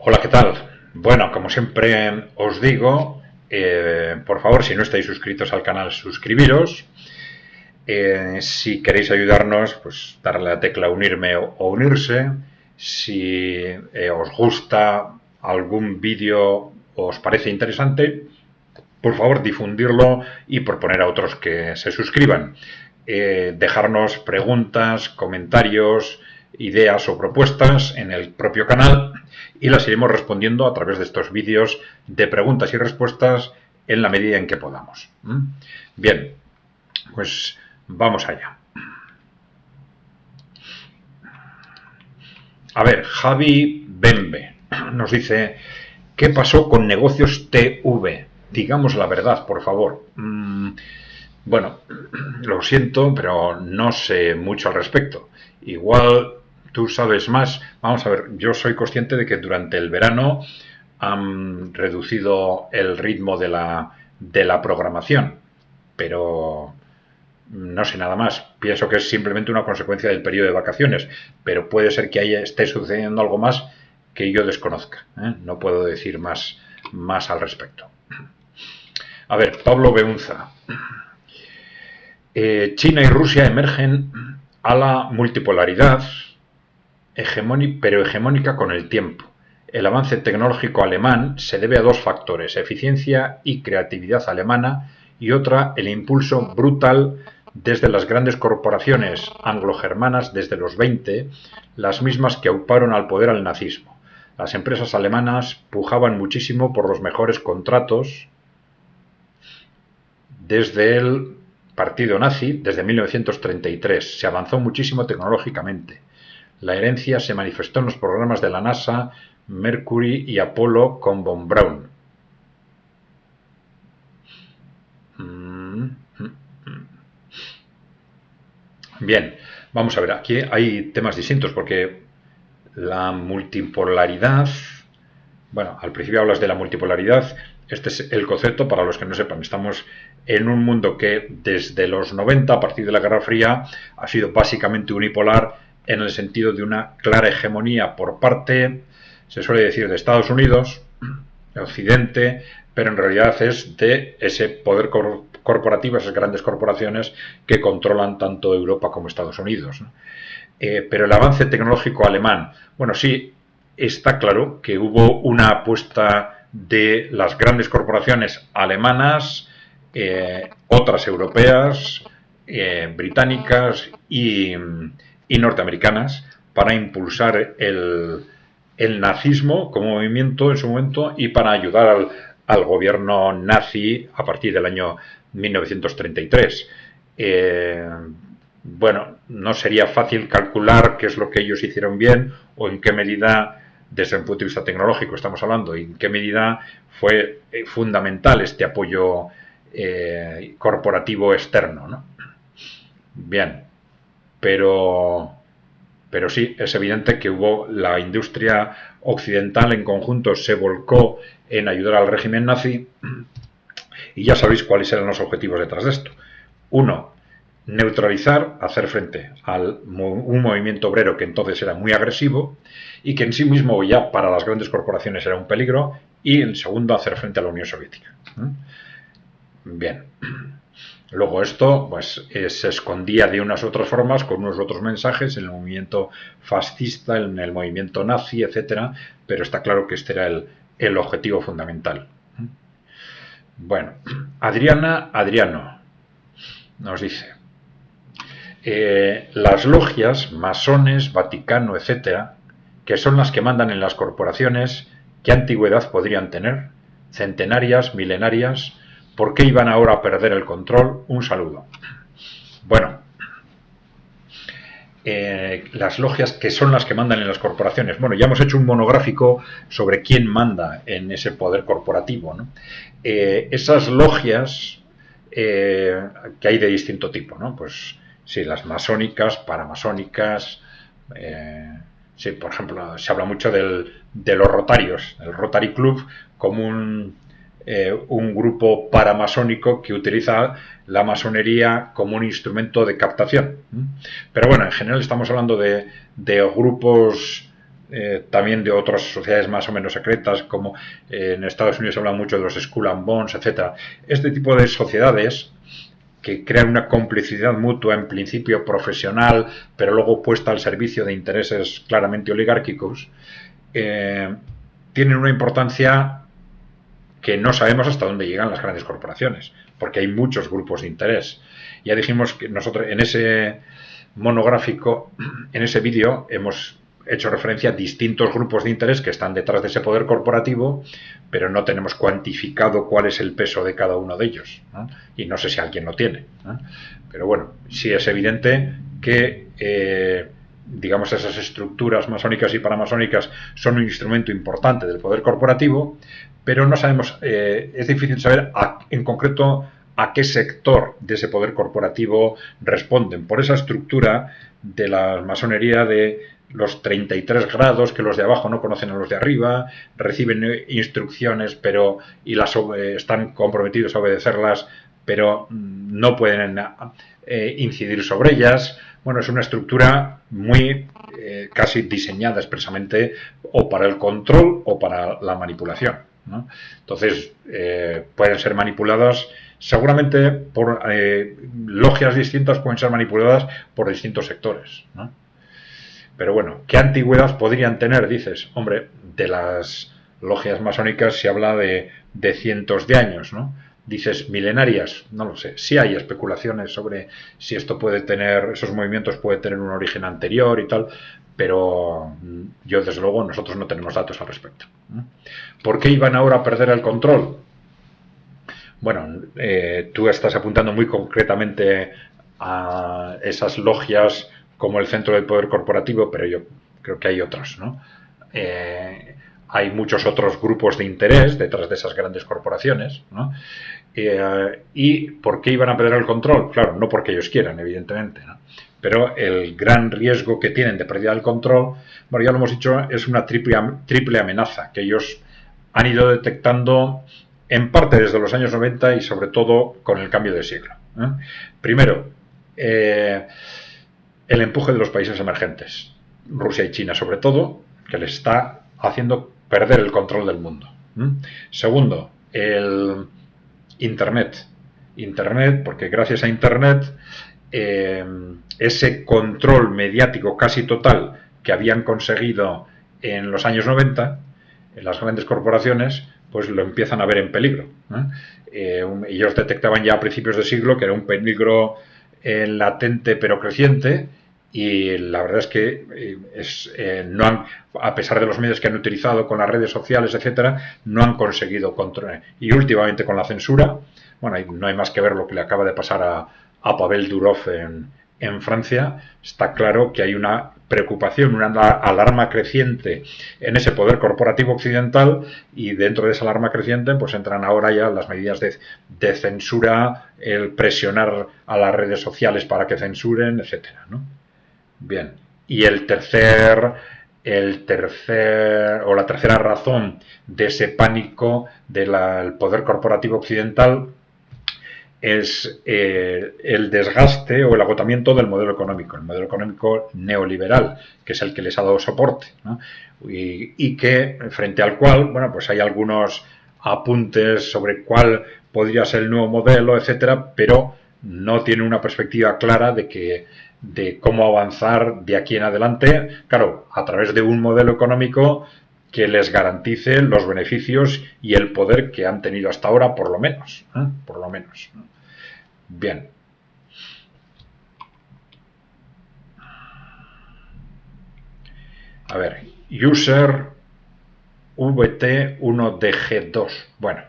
Hola, ¿qué tal? Bueno, como siempre os digo, por favor, si no estáis suscritos al canal, suscribiros. Si queréis ayudarnos, pues darle a la tecla unirme o unirse. Si os gusta algún vídeo o os parece interesante, por favor difundirlo y proponer a otros que se suscriban. Dejarnos preguntas, comentarios, ideas o propuestas en el propio canal y las iremos respondiendo a través de estos vídeos de preguntas y respuestas en la medida en que podamos. Bien, pues vamos allá. A ver, Javi Bembe nos dice: ¿qué pasó con Negocios TV? Digamos la verdad, por favor. Bueno, lo siento, pero no sé mucho al respecto. Igual tú sabes más. Vamos a ver, yo soy consciente de que durante el verano han reducido el ritmo de la programación, pero no sé nada más. Pienso que es simplemente una consecuencia del periodo de vacaciones, pero puede ser que esté sucediendo algo más que yo desconozca. No puedo decir más al respecto. A ver, Pablo Beunza. China y Rusia emergen a la multipolaridad, pero hegemónica con el tiempo. El avance tecnológico alemán se debe a dos factores: eficiencia y creatividad alemana, y otra, el impulso brutal desde las grandes corporaciones anglo-germanas desde los 20, las mismas que auparon al poder al nazismo. Las empresas alemanas pujaban muchísimo por los mejores contratos desde el partido nazi, desde 1933. Se avanzó muchísimo tecnológicamente. La herencia se manifestó en los programas de la NASA, Mercury y Apolo con Von Braun. Bien, vamos a ver, aquí hay temas distintos porque la multipolaridad, bueno, al principio hablas de la multipolaridad. Este es el concepto, para los que no sepan. Estamos en un mundo que desde los 90, a partir de la Guerra Fría, ha sido básicamente unipolar, en el sentido de una clara hegemonía por parte, se suele decir, de Estados Unidos, de Occidente, pero en realidad es de ese poder corporativo, esas grandes corporaciones que controlan tanto Europa como Estados Unidos. Pero el avance tecnológico alemán, bueno, sí, está claro que hubo una apuesta de las grandes corporaciones alemanas, otras europeas, británicas y norteamericanas, para impulsar el nazismo como movimiento en su momento y para ayudar al gobierno nazi a partir del año 1933. Bueno, no sería fácil calcular qué es lo que ellos hicieron bien o en qué medida, desde el punto de vista tecnológico estamos hablando, y en qué medida fue fundamental este apoyo corporativo externo, ¿no? Bien, pero sí, es evidente que la industria occidental en conjunto se volcó en ayudar al régimen nazi, y ya sabéis cuáles eran los objetivos detrás de esto. Uno, neutralizar, hacer frente a un movimiento obrero que entonces era muy agresivo y que en sí mismo ya para las grandes corporaciones era un peligro, y en segundo, hacer frente a la Unión Soviética. Bien. Luego esto pues se escondía de unas u otras formas, con unos otros mensajes, en el movimiento fascista, en el movimiento nazi, etcétera, pero está claro que este era el objetivo fundamental. Bueno, Adriano nos dice: las logias, masones, Vaticano, etcétera, que son las que mandan en las corporaciones, ¿qué antigüedad podrían tener? ¿Centenarias, milenarias? ¿Por qué iban ahora a perder el control? Un saludo. Bueno, las logias, que son las que mandan en las corporaciones. Bueno, ya hemos hecho un monográfico sobre quién manda en ese poder corporativo, ¿no? Esas logias que hay de distinto tipo, ¿no? Pues sí, las masónicas, paramasónicas. Sí, por ejemplo, se habla mucho de los rotarios, el Rotary Club, como un grupo paramasónico que utiliza la masonería como un instrumento de captación. Pero bueno, en general estamos hablando de grupos también de otras sociedades más o menos secretas, como en Estados Unidos se habla mucho de los Skull and Bones, etcétera. Este tipo de sociedades que crean una complicidad mutua, en principio profesional, pero luego puesta al servicio de intereses claramente oligárquicos, tienen una importancia que no sabemos hasta dónde llegan las grandes corporaciones, porque hay muchos grupos de interés. Ya dijimos que nosotros en ese monográfico, en ese vídeo, hemos hecho referencia a distintos grupos de interés que están detrás de ese poder corporativo, pero no tenemos cuantificado cuál es el peso de cada uno de ellos, ¿no? Y no sé si alguien lo tiene, ¿no? Pero bueno, sí es evidente que digamos, esas estructuras masónicas y paramasónicas son un instrumento importante del poder corporativo, pero no sabemos, es difícil saber en concreto a qué sector de ese poder corporativo responden. Por esa estructura de la masonería de los 33 grados, que los de abajo no conocen a los de arriba, reciben instrucciones pero y están comprometidos a obedecerlas, pero no pueden incidir sobre ellas. Bueno, es una estructura muy casi diseñada expresamente o para el control o para la manipulación, ¿no? Entonces, pueden ser manipuladas seguramente por logias distintas, pueden ser manipuladas por distintos sectores, ¿no? Pero bueno, ¿qué antigüedad podrían tener? Dices, hombre, de las logias masónicas se habla de cientos de años, ¿no? Dices, milenarias, no lo sé. Sí hay especulaciones sobre si esto puede tener, esos movimientos pueden tener un origen anterior y tal, pero yo desde luego nosotros no tenemos datos al respecto. ¿Por qué iban ahora a perder el control? Bueno, tú estás apuntando muy concretamente a esas logias como el centro del poder corporativo, pero yo creo que hay otros, ¿no? Hay muchos otros grupos de interés detrás de esas grandes corporaciones, ¿no? ¿Y por qué iban a perder el control? Claro, no porque ellos quieran, evidentemente, ¿no? Pero el gran riesgo que tienen de pérdida del control, bueno, ya lo hemos dicho, es una triple amenaza que ellos han ido detectando en parte desde los años 90 y sobre todo con el cambio de siglo. Primero, el empuje de los países emergentes, Rusia y China sobre todo, que les está haciendo perder el control del mundo. Segundo, el Internet. Internet, porque gracias a Internet ese control mediático casi total que habían conseguido en los años 90 en las grandes corporaciones, pues lo empiezan a ver en peligro. Ellos detectaban ya a principios de siglo que era un peligro latente pero creciente, y la verdad es que no han, a pesar de los medios que han utilizado con las redes sociales, etcétera, no han conseguido controlar. Y últimamente con la censura, bueno, no hay más que ver lo que le acaba de pasar a Pavel Durov en Francia. Está claro que hay una preocupación, una alarma creciente en ese poder corporativo occidental, y dentro de esa alarma creciente pues entran ahora ya las medidas de censura, el presionar a las redes sociales para que censuren, etcétera, ¿no? Bien, y la tercera razón de ese pánico del poder corporativo occidental es el desgaste o el agotamiento del modelo económico, el modelo económico neoliberal, que es el que les ha dado soporte, ¿no? Y que frente al cual, bueno, pues hay algunos apuntes sobre cuál podría ser el nuevo modelo, etcétera, pero no tiene una perspectiva clara de cómo avanzar de aquí en adelante, claro, a través de un modelo económico que les garantice los beneficios y el poder que han tenido hasta ahora, por lo menos, por lo menos. Bien. A ver, user VT1DG2. Bueno.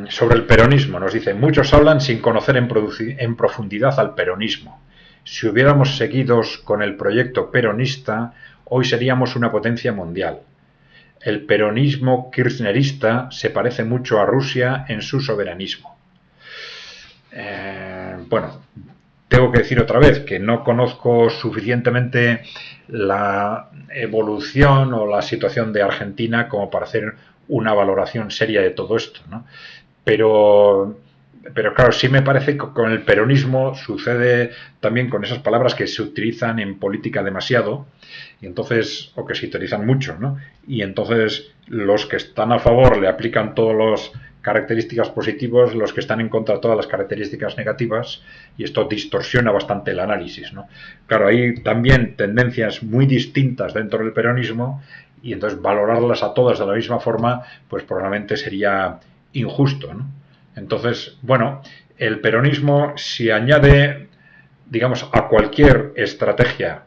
Sobre el peronismo, nos dice, muchos hablan sin conocer en profundidad al peronismo. Si hubiéramos seguido con el proyecto peronista, hoy seríamos una potencia mundial. El peronismo kirchnerista se parece mucho a Rusia en su soberanismo. Bueno, tengo que decir otra vez que no conozco suficientemente la evolución o la situación de Argentina como para hacer una valoración seria de todo esto, ¿no? Pero Pero claro, sí me parece que con el peronismo sucede también con esas palabras que se utilizan en política demasiado, y entonces, o que se utilizan mucho, ¿no? Y entonces los que están a favor le aplican todas las características positivas, los que están en contra todas las características negativas, y esto distorsiona bastante el análisis, ¿no? Claro, hay también tendencias muy distintas dentro del peronismo, y entonces valorarlas a todas de la misma forma, pues probablemente sería injusto, ¿no? Entonces, bueno, el peronismo, si añade, digamos, a cualquier estrategia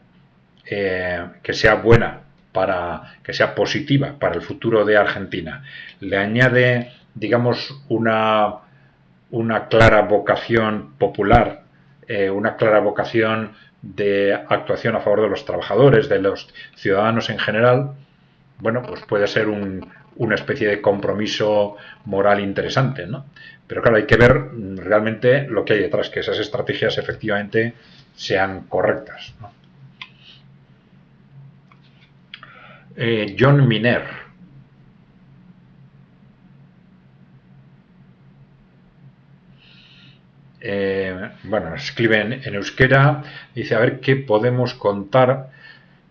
que sea buena, que sea positiva para el futuro de Argentina, le añade, digamos, una clara vocación popular, una clara vocación de actuación a favor de los trabajadores, de los ciudadanos en general, bueno, pues puede ser una especie de compromiso moral interesante, ¿no? Pero claro, hay que ver realmente lo que hay detrás, que esas estrategias efectivamente sean correctas, ¿no? John Miner. Bueno, escribe en euskera, dice, a ver qué podemos contar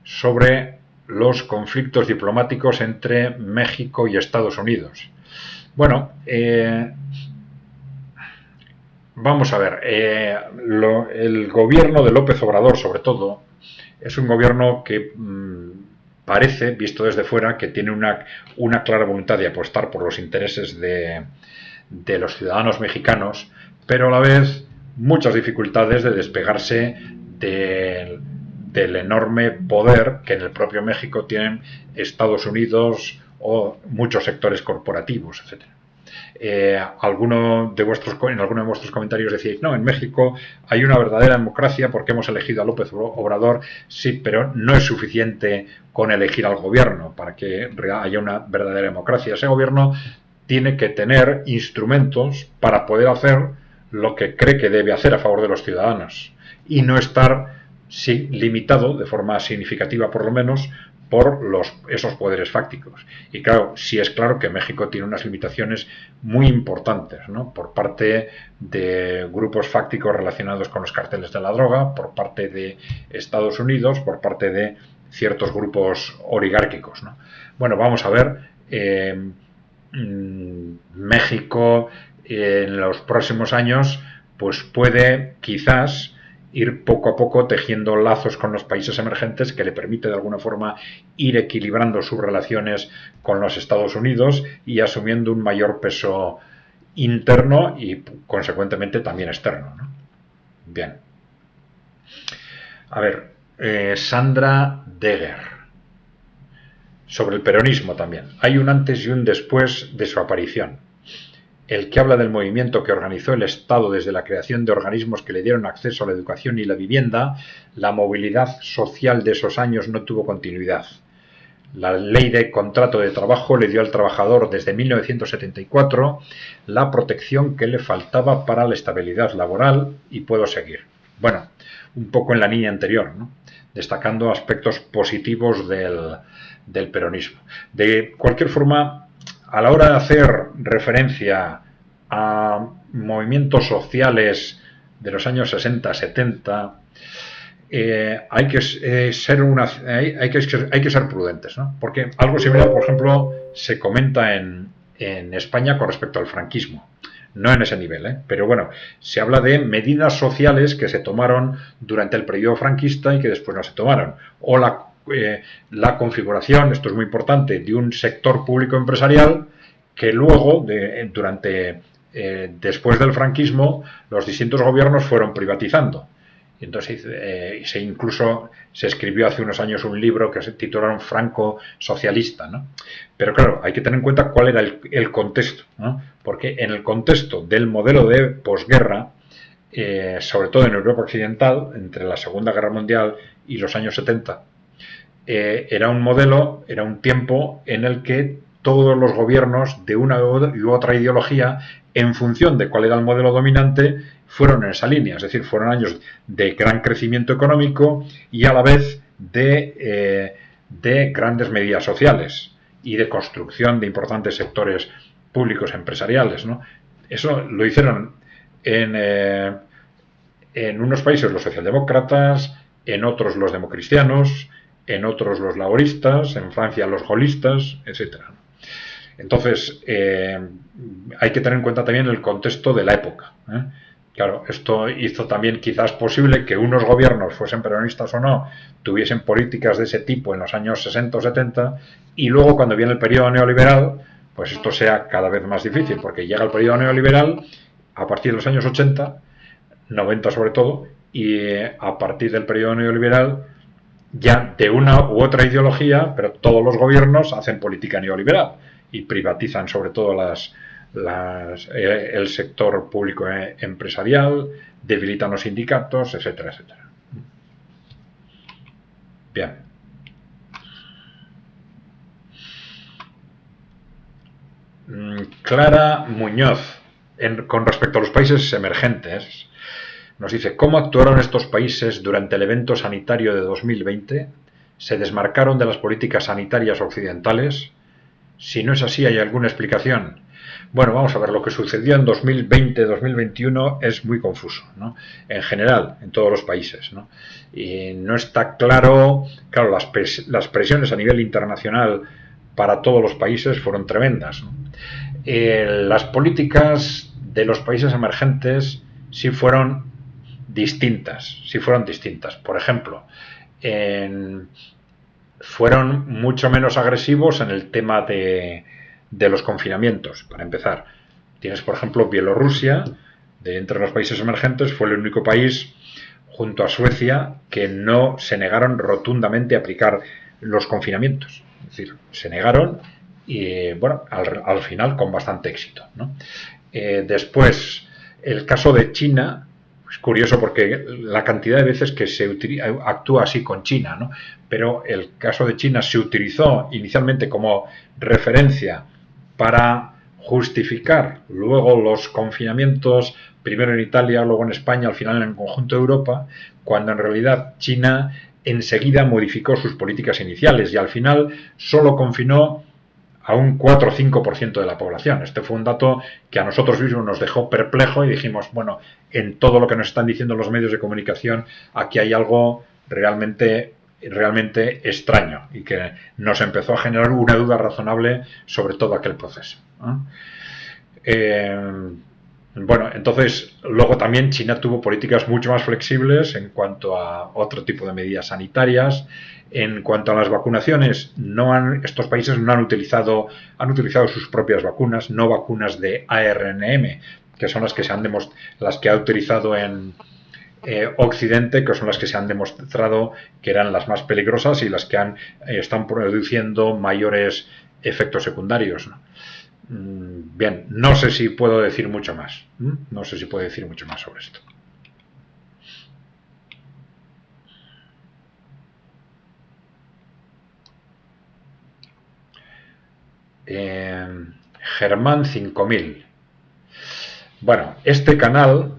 sobre los conflictos diplomáticos entre México y Estados Unidos. Bueno, vamos a ver, el gobierno de López Obrador, sobre todo, es un gobierno que parece, visto desde fuera, que tiene una clara voluntad de apostar por los intereses de los ciudadanos mexicanos, pero a la vez muchas dificultades de despegarse del enorme poder que en el propio México tienen Estados Unidos o muchos sectores corporativos, etcétera. En alguno de vuestros comentarios decís, no, en México hay una verdadera democracia porque hemos elegido a López Obrador, sí, pero no es suficiente con elegir al gobierno para que haya una verdadera democracia. Ese gobierno tiene que tener instrumentos para poder hacer lo que cree que debe hacer a favor de los ciudadanos y no estar limitado de forma significativa por lo menos por esos poderes fácticos. Y claro, sí es claro que México tiene unas limitaciones muy importantes, ¿no? Por parte de grupos fácticos relacionados con los carteles de la droga, por parte de Estados Unidos, por parte de ciertos grupos oligárquicos, ¿no? Bueno, vamos a ver, México en los próximos años pues puede quizás ir poco a poco tejiendo lazos con los países emergentes que le permite de alguna forma ir equilibrando sus relaciones con los Estados Unidos y asumiendo un mayor peso interno y consecuentemente también externo, ¿no? Bien. A ver, Sandra Deger. Sobre el peronismo también. Hay un antes y un después de su aparición. El que habla del movimiento que organizó el Estado desde la creación de organismos que le dieron acceso a la educación y la vivienda, la movilidad social de esos años no tuvo continuidad. La ley de contrato de trabajo le dio al trabajador desde 1974 la protección que le faltaba para la estabilidad laboral y puedo seguir. Bueno, un poco en la línea anterior, ¿no? Destacando aspectos positivos del peronismo. De cualquier forma, a la hora de hacer referencia a movimientos sociales de los años 60-70, hay que ser prudentes, ¿no? Porque algo similar, por ejemplo, se comenta en España con respecto al franquismo. No en ese nivel, pero bueno, se habla de medidas sociales que se tomaron durante el periodo franquista y que después no se tomaron. O la configuración, esto es muy importante, de un sector público empresarial que luego, después del franquismo, los distintos gobiernos fueron privatizando. Y entonces incluso se escribió hace unos años un libro que se titularon Franco Socialista, ¿no? Pero claro, hay que tener en cuenta cuál era el contexto, ¿no? Porque en el contexto del modelo de posguerra, sobre todo en Europa Occidental, entre la Segunda Guerra Mundial y los años 70, era un tiempo en el que todos los gobiernos de una u otra ideología, en función de cuál era el modelo dominante, fueron en esa línea. Es decir, fueron años de gran crecimiento económico y a la vez de grandes medidas sociales y de construcción de importantes sectores públicos empresariales, ¿no? Eso lo hicieron en unos países los socialdemócratas, en otros los democristianos, en otros los laboristas, en Francia los gaullistas, etcétera. Entonces, hay que tener en cuenta también el contexto de la época. Claro, esto hizo también quizás posible que unos gobiernos, fuesen peronistas o no, tuviesen políticas de ese tipo en los años 60 o 70, y luego cuando viene el periodo neoliberal, pues esto sea cada vez más difícil, porque llega el periodo neoliberal a partir de los años 80, 90 sobre todo, y a partir del periodo neoliberal ya de una u otra ideología, pero todos los gobiernos hacen política neoliberal y privatizan sobre todo el sector público empresarial, debilitan los sindicatos, etcétera, etcétera. Bien. Clara Muñoz, con respecto a los países emergentes, nos dice: ¿cómo actuaron estos países durante el evento sanitario de 2020? ¿Se desmarcaron de las políticas sanitarias occidentales? Si no es así, ¿hay alguna explicación? Bueno, vamos a ver, lo que sucedió en 2020-2021 es muy confuso, ¿no? En general, en todos los países, ¿no? Y no está claro, las presiones a nivel internacional para todos los países fueron tremendas, ¿no? Las políticas de los países emergentes sí fueron distintas. Por ejemplo, fueron mucho menos agresivos en el tema de los confinamientos, para empezar. Tienes, por ejemplo, Bielorrusia, entre los países emergentes, fue el único país, junto a Suecia, que no se negaron rotundamente a aplicar los confinamientos. Es decir, se negaron y, bueno, al final con bastante éxito, ¿no? Después, el caso de China es curioso porque la cantidad de veces que se actúa así con China, ¿no? Pero el caso de China se utilizó inicialmente como referencia para justificar luego los confinamientos, primero en Italia, luego en España, al final en el conjunto de Europa, cuando en realidad China enseguida modificó sus políticas iniciales y al final solo confinó a un 4 o 5% de la población. Este fue un dato que a nosotros mismos nos dejó perplejo y dijimos, bueno, en todo lo que nos están diciendo los medios de comunicación, aquí hay algo realmente extraño y que nos empezó a generar una duda razonable sobre todo aquel proceso. Bueno, entonces luego también China tuvo políticas mucho más flexibles en cuanto a otro tipo de medidas sanitarias. En cuanto a las vacunaciones, estos países no han utilizado sus propias vacunas, no vacunas de ARNM, que son las que ha utilizado en Occidente, que son las que se han demostrado que eran las más peligrosas y las que están produciendo mayores efectos secundarios, ¿no? Bien, no sé si puedo decir mucho más. No sé si puedo decir mucho más sobre esto. Germán 5000. Bueno, este canal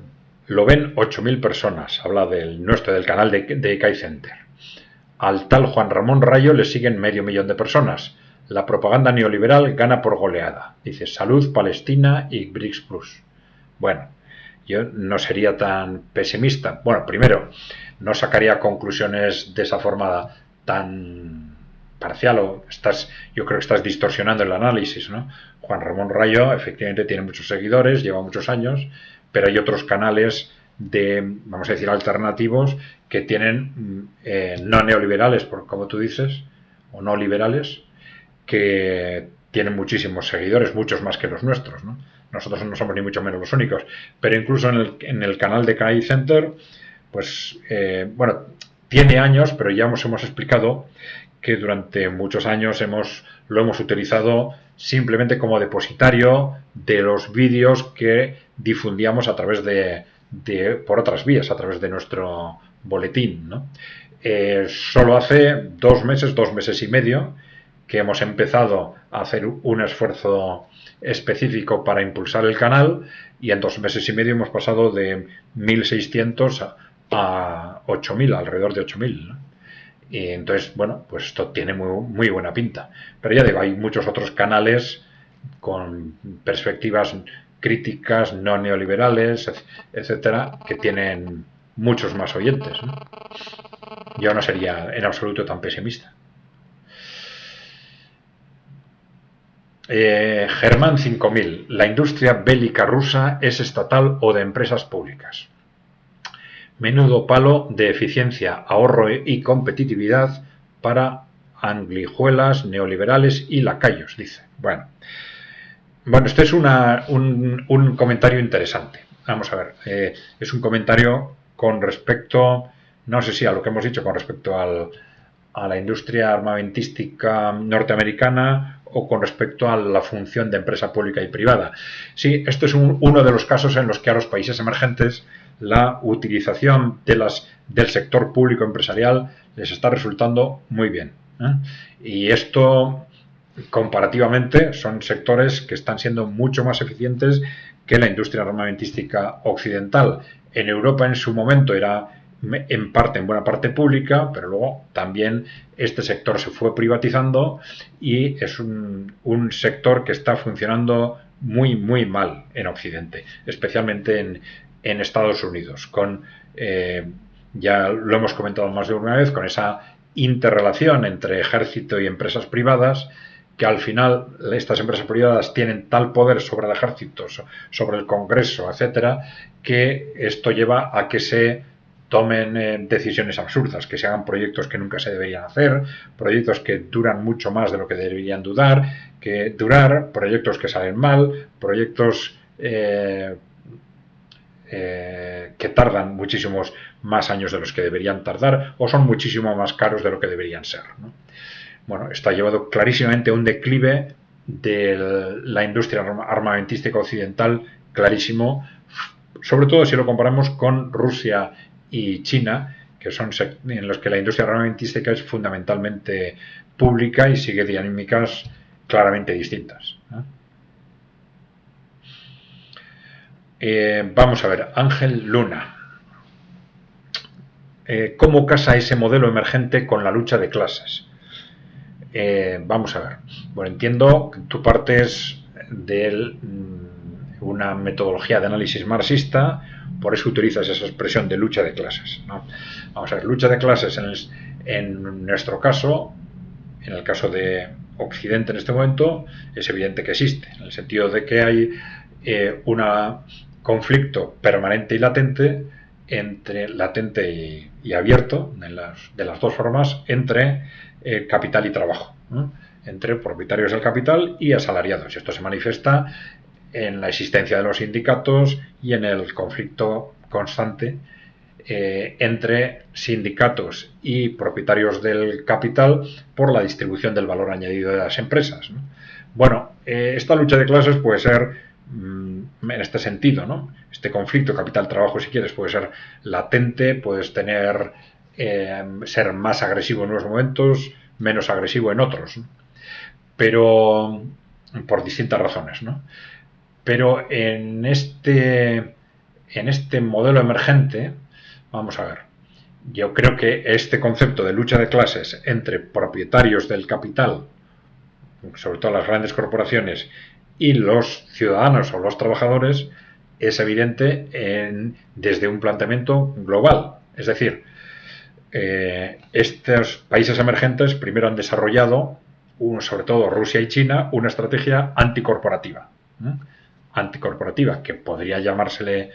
lo ven 8000 personas. Habla del canal de Kai Center. Al tal Juan Ramón Rayo le siguen 500.000 de personas. La propaganda neoliberal gana por goleada. Dice: salud, Palestina y BRICS Plus. Bueno, yo no sería tan pesimista. Bueno, primero, no sacaría conclusiones de esa forma tan parcial. Yo creo que estás distorsionando el análisis, ¿no? Juan Ramón Rayo efectivamente tiene muchos seguidores, lleva muchos años, pero hay otros canales vamos a decir, alternativos que tienen no neoliberales, como tú dices, o no liberales, que tienen muchísimos seguidores, muchos más que los nuestros, ¿no? Nosotros no somos ni mucho menos los únicos, pero incluso en el canal de Kai Center, pues bueno, tiene años, pero ya hemos explicado que durante muchos años lo hemos utilizado simplemente como depositario de los vídeos que difundíamos a través por otras vías, a través de nuestro boletín, ¿no? Solo hace 2 meses y medio, que hemos empezado a hacer un esfuerzo específico para impulsar el canal, y en 2 meses y medio hemos pasado de 1.600 a 8.000, alrededor de 8.000, ¿no? Y entonces, bueno, pues esto tiene muy buena pinta. Pero ya digo, hay muchos otros canales con perspectivas críticas no neoliberales, etcétera, que tienen muchos más oyentes, ¿no? Yo no sería en absoluto tan pesimista. Germán 5000. ¿La industria bélica rusa es estatal o de empresas públicas? Menudo palo de eficiencia, ahorro y competitividad para anglijuelas, neoliberales y lacayos, dice. Bueno, este es un comentario interesante. Vamos a ver, es un comentario con respecto, no sé si a lo que hemos dicho con respecto a la industria armamentística norteamericana o con respecto a la función de empresa pública y privada. Sí, esto es uno de los casos en los que a los países emergentes la utilización del sector público empresarial les está resultando muy bien, ¿eh? Y esto, comparativamente, son sectores que están siendo mucho más eficientes que la industria armamentística occidental. En Europa en su momento era en buena parte pública, pero luego también este sector se fue privatizando y es un sector que está funcionando muy, muy mal en Occidente, especialmente en Estados Unidos, ya lo hemos comentado más de una vez, con esa interrelación entre ejército y empresas privadas, que al final estas empresas privadas tienen tal poder sobre el ejército, sobre el Congreso, etcétera, que esto lleva a que se tomen decisiones absurdas, que se hagan proyectos que nunca se deberían hacer, proyectos que duran mucho más de lo que deberían durar, proyectos que salen mal, proyectos que tardan muchísimos más años de los que deberían tardar o son muchísimo más caros de lo que deberían ser, ¿no? Bueno, esto ha llevado clarísimamente a un declive de la industria armamentística occidental clarísimo, sobre todo si lo comparamos con Rusia y China, que son en los que la industria armamentística es fundamentalmente pública y sigue dinámicas claramente distintas, ¿eh? Vamos a ver, Ángel Luna. ¿Cómo casa ese modelo emergente con la lucha de clases? Vamos a ver. Bueno, entiendo que tú partes de una metodología de análisis marxista, por eso utilizas esa expresión de lucha de clases, ¿no? Vamos a ver, lucha de clases en nuestro caso, en el caso de Occidente en este momento, es evidente que existe, en el sentido de que hay un conflicto permanente y latente, y abierto, de las dos formas, entre capital y trabajo, ¿no? Entre propietarios del capital y asalariados. Esto se manifiesta en la existencia de los sindicatos y en el conflicto constante entre sindicatos y propietarios del capital por la distribución del valor añadido de las empresas, ¿no? Bueno, esta lucha de clases puede ser en este sentido, ¿no? Este conflicto capital-trabajo, si quieres, puede ser latente, puedes ser más agresivo en unos momentos, menos agresivo en otros, ¿no? Pero por distintas razones, ¿no? Pero en este modelo emergente, vamos a ver, yo creo que este concepto de lucha de clases entre propietarios del capital, sobre todo las grandes corporaciones, y los ciudadanos o los trabajadores, es evidente desde un planteamiento global. Es decir, estos países emergentes primero han desarrollado, sobre todo Rusia y China, una estrategia anticorporativa. Anticorporativa, que podría llamársele,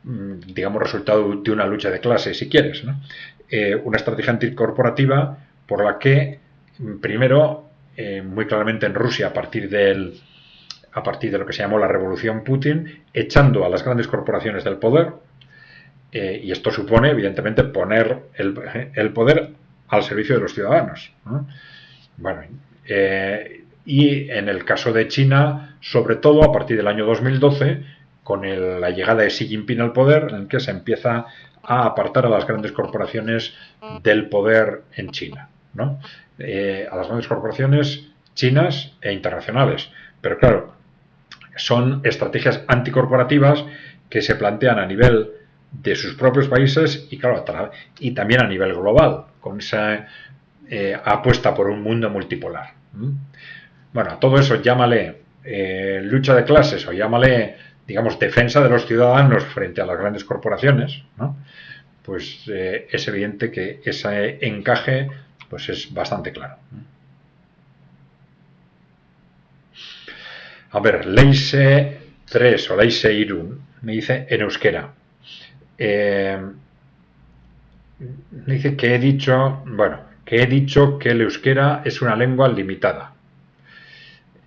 digamos, resultado de una lucha de clases, si quieres, ¿no? Una estrategia anticorporativa por la que, primero, muy claramente en Rusia, a partir de lo que se llamó la Revolución Putin, echando a las grandes corporaciones del poder, y esto supone, evidentemente, poner el poder al servicio de los ciudadanos, ¿no? Bueno, y en el caso de China, sobre todo a partir del año 2012, con la llegada de Xi Jinping al poder, en el que se empieza a apartar a las grandes corporaciones del poder en China, ¿no? A las grandes corporaciones chinas e internacionales. Pero claro, son estrategias anticorporativas que se plantean a nivel de sus propios países y, claro, y también a nivel global, con esa apuesta por un mundo multipolar. Bueno, a todo eso llámale lucha de clases o llámale, digamos, defensa de los ciudadanos frente a las grandes corporaciones, ¿no? Pues es evidente que ese encaje pues es bastante claro. A ver, Leise 3 o Leise Irun me dice en euskera. Me dice que he dicho, bueno, que el euskera es una lengua limitada.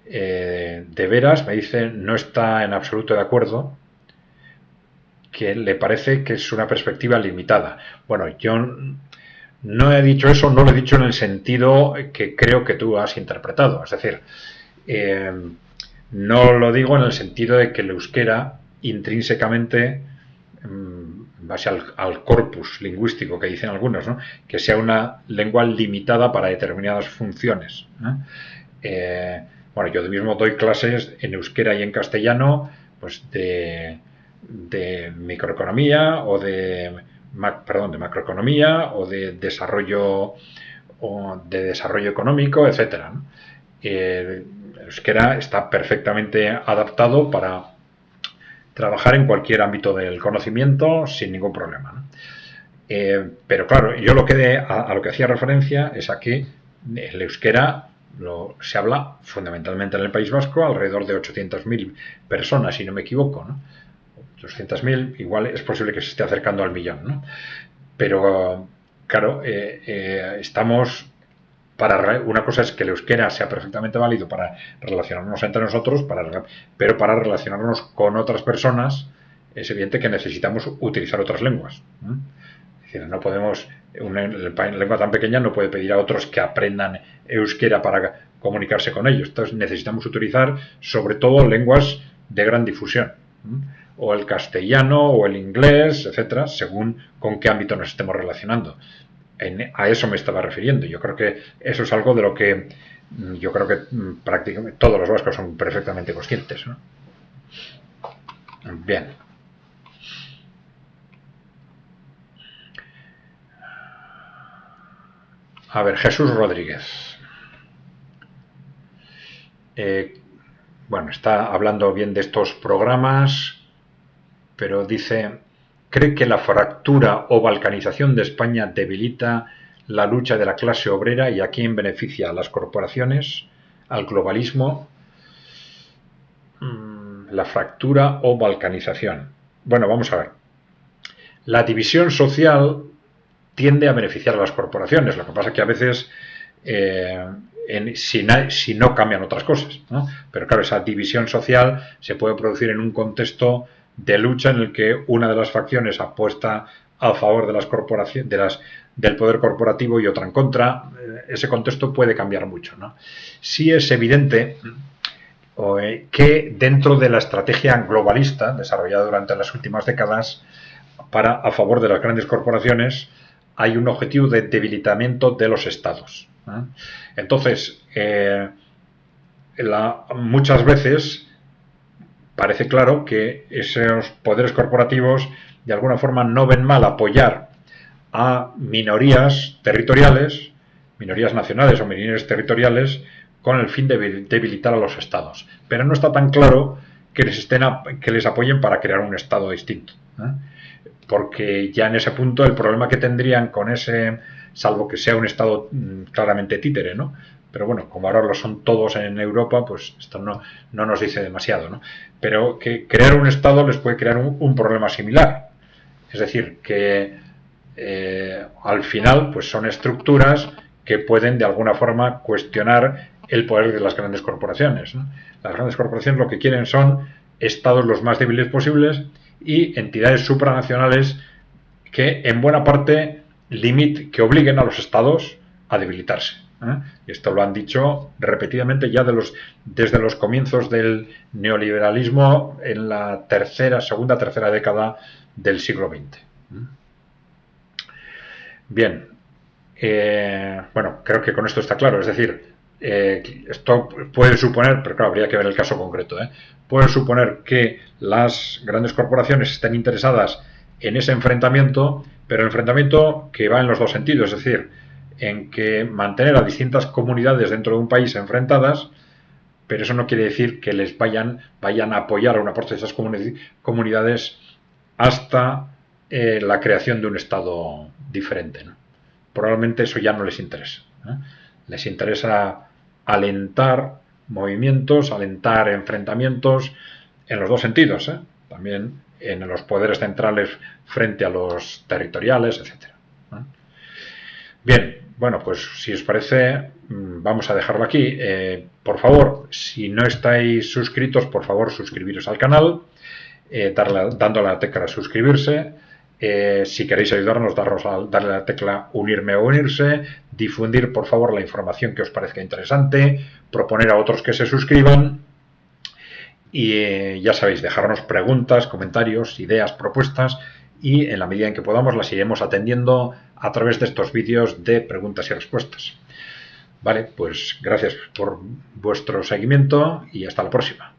De veras, me dice, no está en absoluto de acuerdo, que le parece que es una perspectiva limitada. Bueno, yo no he dicho eso, no lo he dicho en el sentido que creo que tú has interpretado. Es decir, no lo digo en el sentido de que el euskera intrínsecamente, en base al corpus lingüístico que dicen algunos, ¿no?, que sea una lengua limitada para determinadas funciones. Bueno, yo mismo doy clases en euskera y en castellano, pues de microeconomía o de macroeconomía o de desarrollo económico, etcétera, ¿no? El euskera está perfectamente adaptado para trabajar en cualquier ámbito del conocimiento sin ningún problema, ¿no? Pero claro, yo a lo que hacía referencia es a que el euskera se habla fundamentalmente en el País Vasco, alrededor de 800.000 personas, si no me equivoco, ¿no? 200.000, igual es posible que se esté acercando al millón, ¿no? Pero, claro, estamos una cosa es que el euskera sea perfectamente válido para relacionarnos entre nosotros, pero para relacionarnos con otras personas es evidente que necesitamos utilizar otras lenguas. Es decir, no podemos, una lengua tan pequeña no puede pedir a otros que aprendan euskera para comunicarse con ellos. Entonces necesitamos utilizar sobre todo lenguas de gran difusión, o el castellano o el inglés, etcétera, según con qué ámbito nos estemos relacionando. A eso me estaba refiriendo. Yo creo que eso es algo de lo que yo creo que prácticamente todos los vascos son perfectamente conscientes, ¿no? Bien. A ver, Jesús Rodríguez. Bueno, está hablando bien de estos programas, pero dice: ¿cree que la fractura o balcanización de España debilita la lucha de la clase obrera y a quién beneficia? ¿A las corporaciones? ¿Al globalismo? La fractura o balcanización. Bueno, vamos a ver. La división social tiende a beneficiar a las corporaciones. Lo que pasa es que a veces, si no cambian otras cosas, ¿no? Pero claro, esa división social se puede producir en un contexto de lucha en el que una de las facciones apuesta a favor de las corporaciones, del poder corporativo, y otra en contra. Ese contexto puede cambiar mucho, ¿no? Sí es evidente que dentro de la estrategia globalista desarrollada durante las últimas décadas a favor de las grandes corporaciones hay un objetivo de debilitamiento de los estados. Entonces, muchas veces parece claro que esos poderes corporativos de alguna forma no ven mal apoyar a minorías territoriales, minorías nacionales o minorías territoriales, con el fin de debilitar a los estados. Pero no está tan claro que les apoyen para crear un estado distinto, porque ya en ese punto el problema que tendrían con ese, salvo que sea un estado claramente títere, ¿no? Pero bueno, como ahora lo son todos en Europa, pues esto no nos dice demasiado, ¿no? Pero que crear un estado les puede crear un problema similar. Es decir, que al final pues son estructuras que pueden de alguna forma cuestionar el poder de las grandes corporaciones, ¿no? Las grandes corporaciones lo que quieren son estados los más débiles posibles y entidades supranacionales que en buena parte que obliguen a los estados a debilitarse. Y esto lo han dicho repetidamente ya desde los comienzos del neoliberalismo en la segunda, tercera década del siglo XX. Bien, bueno, creo que con esto está claro. Es decir, esto puede suponer, pero claro, habría que ver el caso concreto, puede suponer que las grandes corporaciones estén interesadas en ese enfrentamiento, pero el enfrentamiento que va en los dos sentidos, es decir, en que mantener a distintas comunidades dentro de un país enfrentadas pero eso no quiere decir que les vayan a apoyar a una parte de esas comunidades hasta la creación de un Estado diferente, ¿no? Probablemente eso ya no les interesa, ¿eh? Les interesa alentar movimientos, alentar enfrentamientos en los dos sentidos, ¿eh? También en los poderes centrales frente a los territoriales, etcétera, ¿eh? Bien, bueno, pues si os parece, vamos a dejarlo aquí. Por favor, si no estáis suscritos, por favor suscribiros al canal, dando a la tecla suscribirse. Si queréis ayudarnos, darle a la tecla unirme o unirse, difundir por favor la información que os parezca interesante, proponer a otros que se suscriban y ya sabéis, dejarnos preguntas, comentarios, ideas, propuestas y en la medida en que podamos las iremos atendiendo a través de estos vídeos de preguntas y respuestas. Vale, pues gracias por vuestro seguimiento y hasta la próxima.